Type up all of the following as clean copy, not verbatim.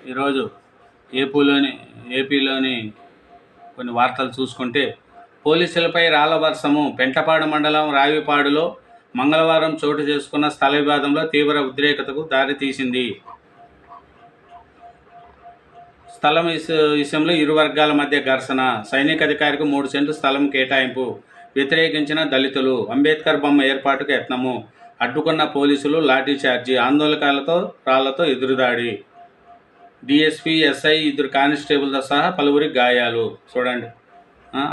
ఈరోజు ఏపీలోని కొన్ని వార్తలు చూసుకుంటే, పోలీసులపై రాళ్ల వర్షము. పెంటపాడు మండలం రావిపాడులో మంగళవారం చోటు చేసుకున్న స్థల వివాదంలో తీవ్ర ఉద్రేకతకు దారితీసింది. స్థలం విషయంలో ఇరు వర్గాల మధ్య ఘర్షణ. సైనిక అధికారికి 3 సెంట్లు స్థలం కేటాయింపు వ్యతిరేకించిన దళితులు. అంబేద్కర్ బొమ్మ ఏర్పాటుకు యత్నము అడ్డుకున్న పోలీసులు. లాఠీచార్జీ. ఆందోళనకారులతో రాళ్లతో ఎదురుదాడి. డిఎస్పీ, ఎస్ఐ, 2 కానిస్టేబుల్తో సహా పలువురికి గాయాలు. చూడండి,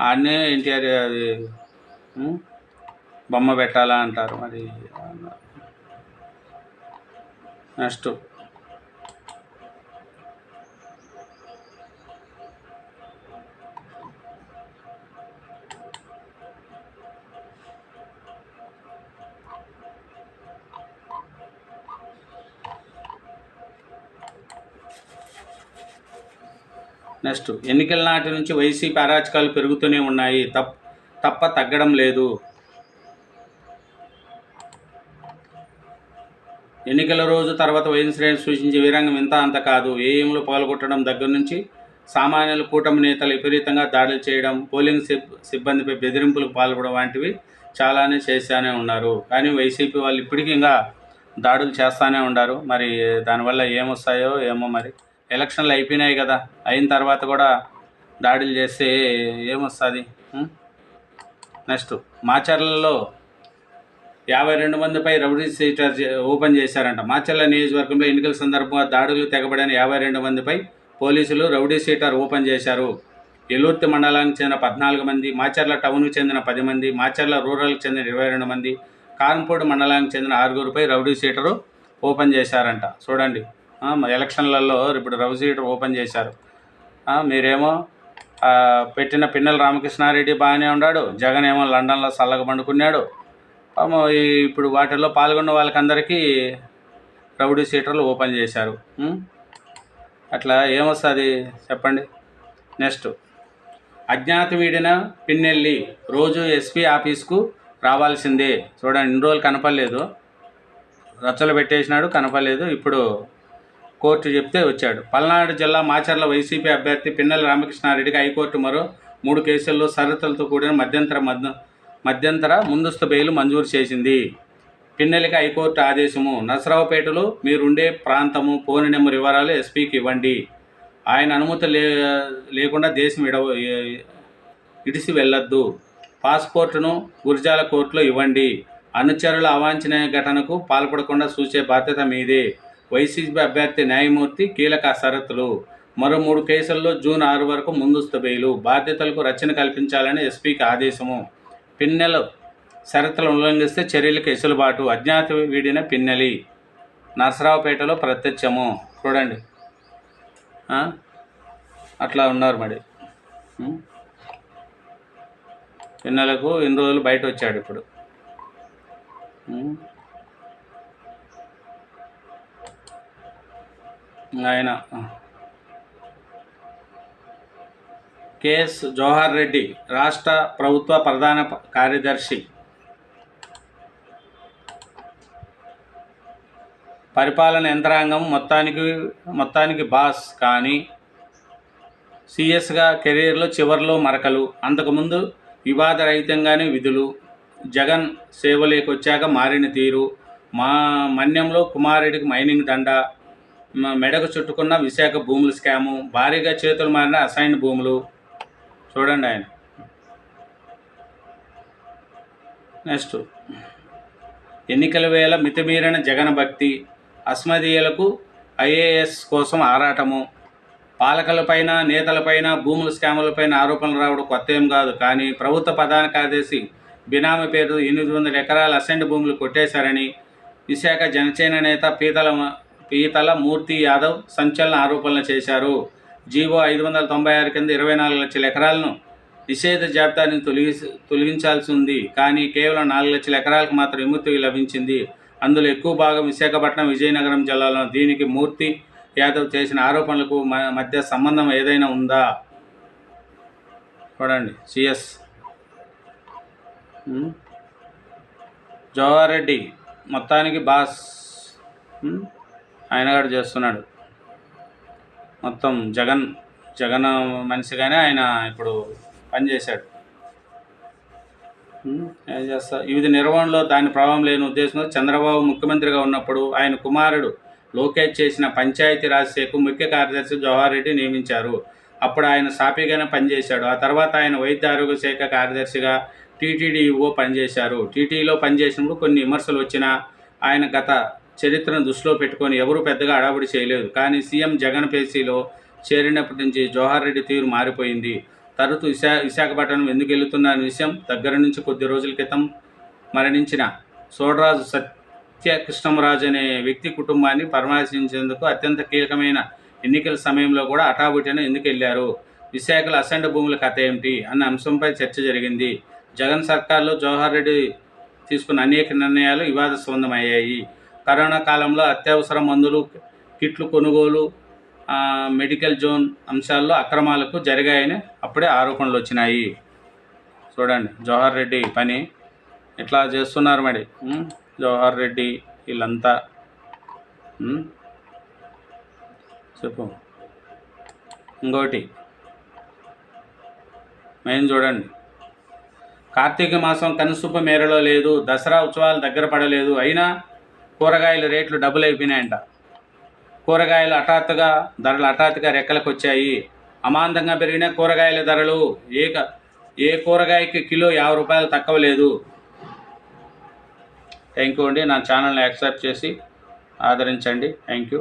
ఆడనే ఎన్టీఆర్ అది బొమ్మ పెట్టాలా అంటారు. మరి నెక్స్ట్ ఎన్నికల నాటి నుంచి వైసీపీ అరాచకాలు పెరుగుతూనే ఉన్నాయి, తప్ప తగ్గడం లేదు. ఎన్నికల రోజు తర్వాత వైఎస్ శ్రేణి సూచించే వీరంగం ఇంత అంత కాదు. ఏఎంలో పాల్గొట్టడం దగ్గర నుంచి సామాన్యులు, కూటమి నేతలు విపరీతంగా దాడులు చేయడం, పోలింగ్ సిబ్బందిపై బెదిరింపులకు పాల్పడడం వంటివి చాలానే చేస్తూనే ఉన్నారు. కానీ వైసీపీ వాళ్ళు ఇప్పటికీ ఇంకా దాడులు చేస్తూనే ఉన్నారు. మరి దానివల్ల ఏమొస్తాయో ఏమో. మరి ఎలక్షన్లు అయిపోయినాయి కదా, అయిన తర్వాత కూడా దాడులు చేస్తే ఏమొస్తుంది? నెక్స్ట్ మాచర్లలో 52 మందిపై రౌడీ షీటర్ ఓపెన్ చేశారంట. మాచర్ల నియోజకవర్గంలో ఎన్నికల సందర్భంగా దాడులు తెగబడిన 52 మందిపై పోలీసులు రౌడీ షీటర్ ఓపెన్ చేశారు. ఎలూర్తి మండలానికి చెందిన 14 మంది, మాచర్ల టౌన్కు చెందిన 10 మంది, మాచర్ల రూరల్కి చెందిన 22 మంది, కారంపూడి మండలానికి చెందిన 6గురిపై రౌడీ షీటరు ఓపెన్ చేశారంట. చూడండి, ఎలక్షన్లలో ఇప్పుడు రౌడీ షీటర్ ఓపెన్ చేశారు. మీరేమో పెట్టిన పిన్నెల రామకృష్ణారెడ్డి బాగానే ఉన్నాడు, జగన్ ఏమో లండన్లో చల్లగా పండుకున్నాడు. ఇప్పుడు వాటిల్లో పాల్గొన్న వాళ్ళకందరికీ రౌడీ షీటర్లు ఓపెన్ చేశారు. అట్లా ఏమొస్తుంది చెప్పండి? నెక్స్ట్ అజ్ఞాత వీడిన పిన్నెల్లి రోజు ఎస్పీ ఆఫీస్కు రావాల్సిందే. చూడండి, ఇన్ని రోజులు కనపడలేదు, రచ్చలు పెట్టేసినాడు, కనపడలేదు. ఇప్పుడు కోర్టు చెప్తే వచ్చాడు. పల్నాడు జిల్లా మాచర్ల వైసీపీ అభ్యర్థి పిన్నెల రామకృష్ణారెడ్డికి హైకోర్టు మరో 3 కేసుల్లో షరతులతో కూడిన మధ్యంతర ముందస్తు బెయిల్ మంజూరు చేసింది. పిన్నెలకి హైకోర్టు ఆదేశము. నరసరావుపేటలో మీరుండే ప్రాంతము, ఫోన్ నెంబర్ వివరాలు ఎస్పీకి ఇవ్వండి. ఆయన అనుమతి లేకుండా దేశం ఇడిసి వెళ్ళొద్దు. పాస్పోర్టును గురిజాల కోర్టులో ఇవ్వండి. అనుచరుల అవాంఛనీయ ఘటనకు పాల్పడకుండా చూసే బాధ్యత మీదే. వైసీపీ అభ్యర్థి న్యాయమూర్తి కీలక షరతులు. మరో 3 కేసుల్లో జూన్ 6 వరకు ముందస్తు బెయిలు. బాధ్యతలకు రక్షణ కల్పించాలని ఎస్పీకి ఆదేశము. పిన్నెల షరతులు ఉల్లంఘిస్తే చర్యలకు వెసులుబాటు. అజ్ఞాత వీడిన పిన్నెలి నరసరావుపేటలో ప్రత్యక్షము. చూడండి, అట్లా ఉన్నారు. మరి పిన్నెలకు ఇన్ని రోజులు బయట వచ్చాడు. ఇప్పుడు ఆయన కేఎస్ జవహర్ రెడ్డి రాష్ట్ర ప్రభుత్వ ప్రధాన కార్యదర్శి, పరిపాలన యంత్రాంగం మొత్తానికి బాస్, కానీ సిఎస్గా కెరీర్లో చివరిలో మరకలు. అంతకుముందు వివాదరహితంగానే విధులు. జగన్ సేవలోకి వచ్చాక మారిన తీరు. మన్యంలో కుమారుడికి మైనింగ్ దండ, మెడకు చుట్టుకున్న విశాఖ భూముల స్కాము, భారీగా చేతులు మారిన అసైన్ భూములు. చూడండి ఆయన. నెక్స్ట్ ఎన్నికల వేళ మితిమీరిన జగన్ భక్తి. అస్మదీయులకు ఐఏఎస్ కోసం ఆరాటము. పాలకులపైన, నేతలపైన భూముల స్కాములపైన ఆరోపణలు రావడం కొత్త ఏం కాదు. కానీ ప్రభుత్వ ప్రధాన కార్యదర్శి బినామీ పేరు 800 ఎకరాల అసైన్ భూములు కొట్టేశారని విశాఖ జనసేన నేత పీతల మూర్తి యాదవ్ సంచలన ఆరోపణలు చేశారు. జీవో 596 కింద 24 లక్షల ఎకరాలను నిషేధ జాబితా నుంచి తొలగించాల్సి ఉంది. కానీ కేవలం 4 లక్షల ఎకరాలకు మాత్రం విముక్తి లభించింది. అందులో ఎక్కువ భాగం విశాఖపట్నం, విజయనగరం జిల్లాలో. దీనికి మూర్తి యాదవ్ చేసిన ఆరోపణలకు మధ్య సంబంధం ఏదైనా ఉందా? చూడండి, సిఎస్ జవహర్ రెడ్డి మొత్తానికి బాస్ ఆయన కూడా చేస్తున్నాడు. మొత్తం జగన్ మనిషిగానే ఆయన ఇప్పుడు పనిచేశాడు. ఏం చేస్తా వివిధ నిర్వహణలో దాని ప్రభావం లేని ఉద్దేశంతో చంద్రబాబు ముఖ్యమంత్రిగా ఉన్నప్పుడు ఆయన కుమారుడు లోకేష్ చేసిన పంచాయతీరాజ్ శాఖకు ముఖ్య కార్యదర్శి జవహర్ రెడ్డి నియమించారు. అప్పుడు ఆయన సాఫీగానే పనిచేశాడు. ఆ తర్వాత ఆయన వైద్య ఆరోగ్య శాఖ కార్యదర్శిగా టీటీడీఓ పనిచేశారు. టీటీలో పనిచేసినప్పుడు కొన్ని విమర్శలు వచ్చినా ఆయన గత చరిత్రను దృష్టిలో పెట్టుకొని ఎవరూ పెద్దగా అడావుడి చేయలేదు. కానీ సీఎం జగన్ పేసీలో చేరినప్పటి నుంచి జవహర్ రెడ్డి తీరు మారిపోయింది. తరచూ విశాఖపట్నం ఎందుకు వెళుతున్న విషయం దగ్గర నుంచి కొద్ది రోజుల క్రితం మరణించిన సోడరాజు సత్యకృష్ణరాజు అనే వ్యక్తి కుటుంబాన్ని పరామర్శించేందుకు అత్యంత కీలకమైన ఎన్నికల సమయంలో కూడా హఠాబుటిన ఎందుకు వెళ్ళారు, విశాఖలో అసెండ్ భూముల కథ ఏమిటి అన్న అంశంపై చర్చ జరిగింది. జగన్ సర్కార్లో జవహర్ రెడ్డి తీసుకున్న అనేక నిర్ణయాలు వివాదాస్పదమయ్యాయి. కరోనా కాలంలో అత్యవసర మందులు కిట్లు కొనుగోలు, మెడికల్ జోన్ అంశాల్లో అక్రమాలకు జరిగాయని అప్పుడే ఆరోపణలు వచ్చినాయి. చూడండి జవహర్ రెడ్డి పని ఇట్లా చేస్తున్నారు. మరి జవహర్ రెడ్డి వీళ్ళంతా చెప్పు. ఇంకోటి మెయిన్ చూడండి, కార్తీక మాసం కనుసూపు మేరలో లేదు, దసరా ఉత్సవాలు దగ్గర పడలేదు, అయినా కూరగాయల రేట్లు డబుల్ అయిపోయినాయంట. కూరగాయలు ధరలు హఠాత్తుగా రెక్కలకు వచ్చాయి. అమాంతంగా పెరిగిన కూరగాయల ధరలు ఏ కూరగాయకి కిలో 50 రూపాయలు తక్కువ లేదు. థ్యాంక్ యూ అండి. నా ఛానల్ని యాక్సెప్ట్ చేసి ఆదరించండి. Thank you.